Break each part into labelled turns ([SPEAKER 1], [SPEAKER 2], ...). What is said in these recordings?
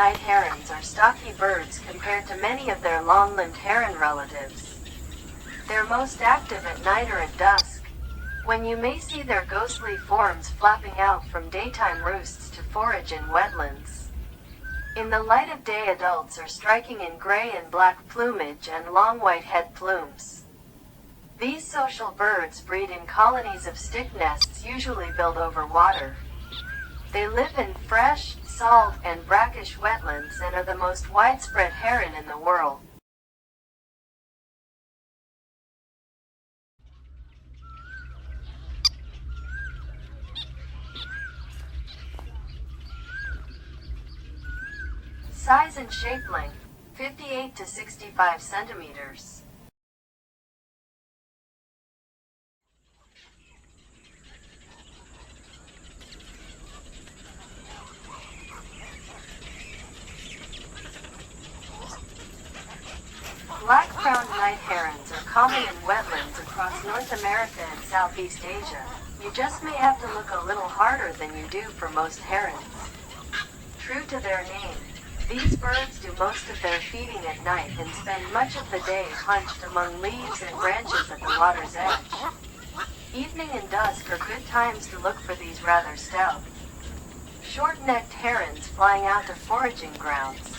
[SPEAKER 1] night herons are stocky birds compared to many of their long-limbed heron relatives. They're most active at night or at dusk, when you may see their ghostly forms flapping out from daytime roosts to forage in wetlands. In the light of day, adults are striking in gray and black plumage and long white head plumes. These social birds breed in colonies of stick nests usually built over water. They live in fresh, salt, and brackish wetlands and are the most widespread heron in the world. Size and shape: length, 58 to 65 centimeters. Black-crowned night herons are common in wetlands across North America and Southeast Asia. You just may have to look a little harder than you do for most herons. True to their name, these birds do most of their feeding at night and spend much of the day hunched among leaves and branches at the water's edge. Evening and dusk are good times to look for these rather stout, short-necked herons flying out to foraging grounds.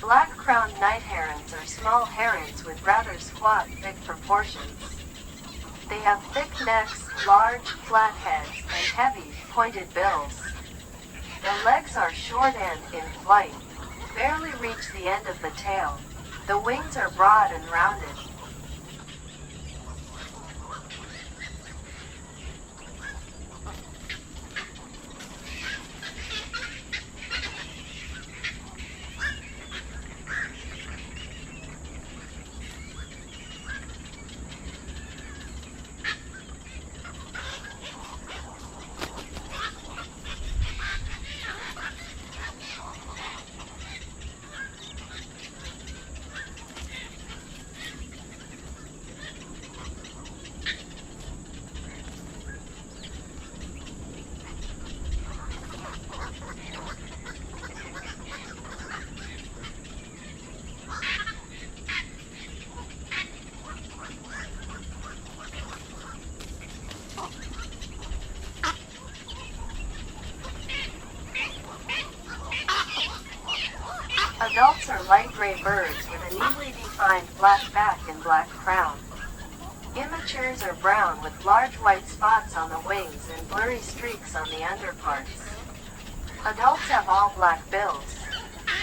[SPEAKER 1] Black-crowned night herons are small herons with rather squat, thick proportions. They have thick necks, large, flat heads, and heavy, pointed bills. The legs are short and, in flight, barely reach the end of the tail. The wings are broad and rounded. Adults are light gray birds with a neatly defined black back and black crown. Immatures are brown with large white spots on the wings and blurry streaks on the underparts. Adults have all black bills.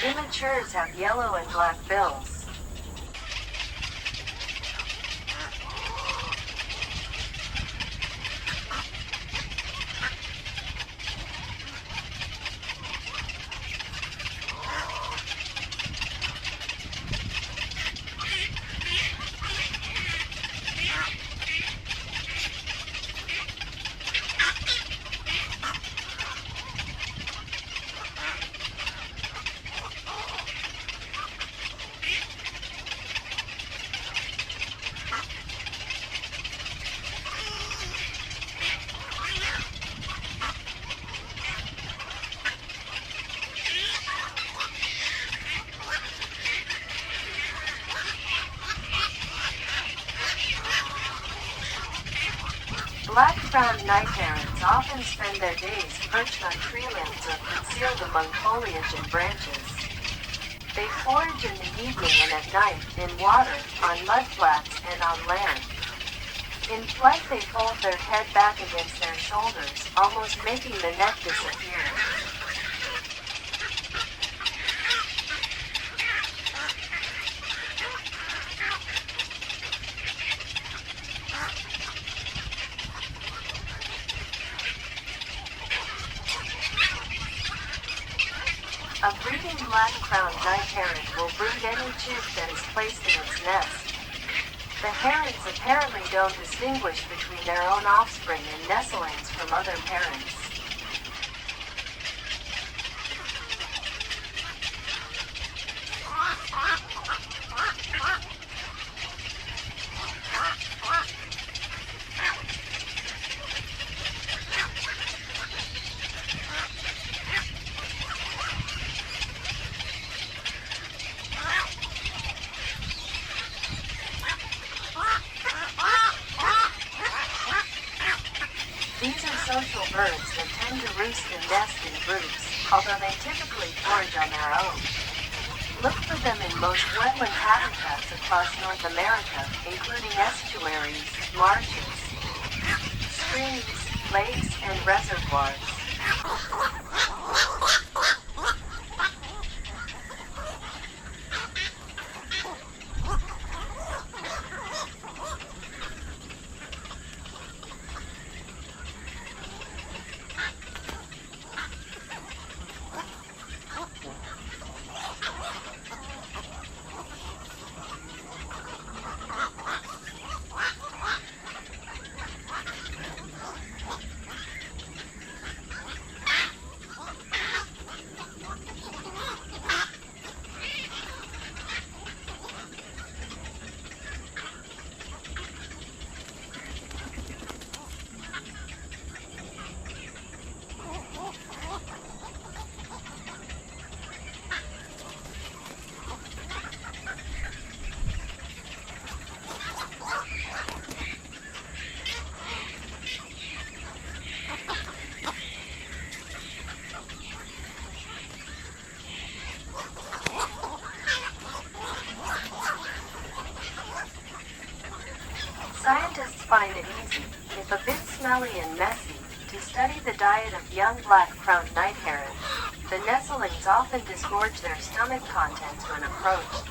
[SPEAKER 1] Immatures have yellow and black bills. Black-crowned night herons often spend their days perched on tree limbs or concealed among foliage and branches. They forage in the evening and at night, in water, on mudflats, and on land. In flight they fold their head back against their shoulders, almost making the neck disappear. A breeding black-crowned night heron will brood any chick that is placed in its nest. The herons apparently don't distinguish between their own offspring and nestlings from other parents. These are social birds that tend to roost and nest in groups, although they typically forage on their own. Look for them in most wetland habitats across North America, including estuaries, marshes, streams, lakes, and reservoirs. Scientists find it easy, if a bit smelly and messy, to study the diet of young black-crowned night herons. The nestlings often disgorge their stomach contents when approached.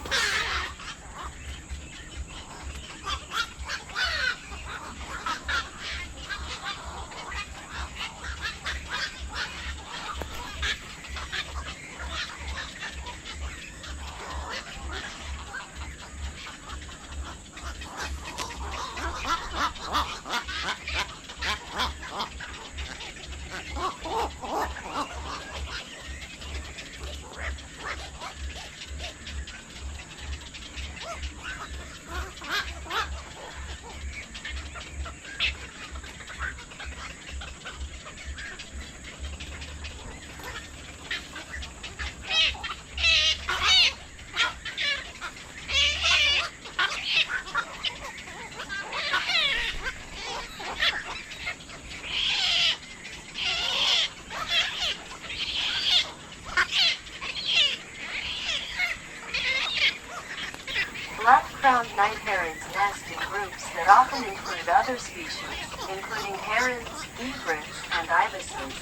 [SPEAKER 1] Black-crowned night herons nest in groups that often include other species, including herons, egrets, and ibises.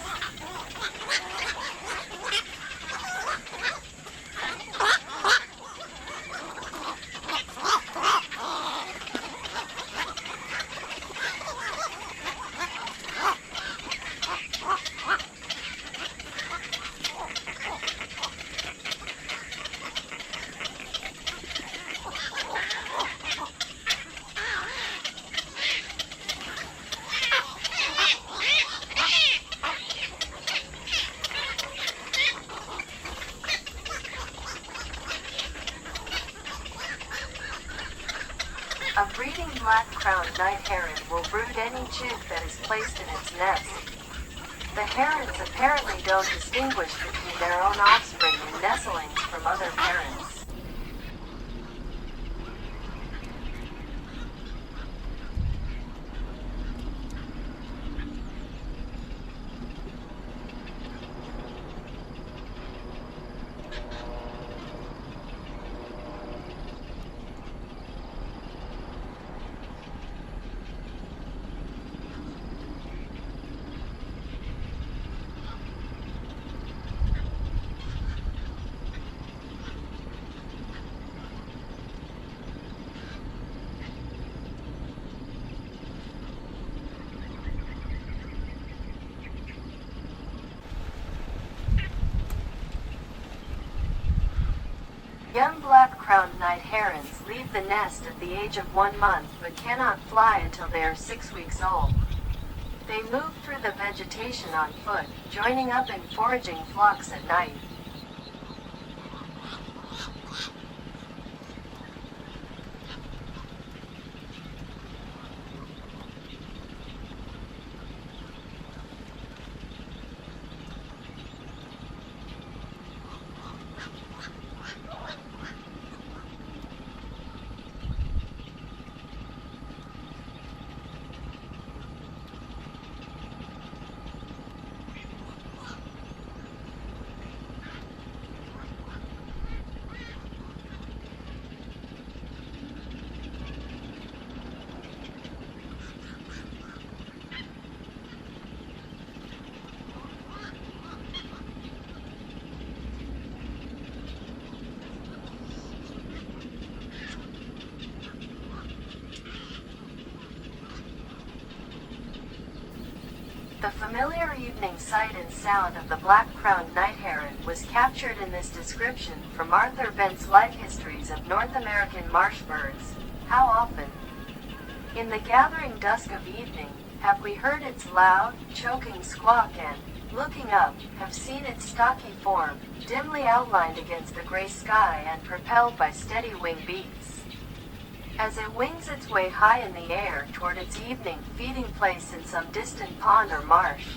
[SPEAKER 1] A breeding black-crowned night heron will brood any chick that is placed in its nest. The herons apparently don't distinguish between their own offspring and nestlings from other parents. Young black-crowned night herons leave the nest at the age of 1 month but cannot fly until they are 6 weeks old. They move through the vegetation on foot, joining up in foraging flocks at night. The familiar evening sight and sound of the black-crowned night heron was captured in this description from Arthur Bent's Life Histories of North American Marsh Birds. How often, in the gathering dusk of evening, have we heard its loud, choking squawk and, looking up, have seen its stocky form, dimly outlined against the gray sky and propelled by steady wing beats. As it wings its way high in the air toward its evening feeding place in some distant pond or marsh,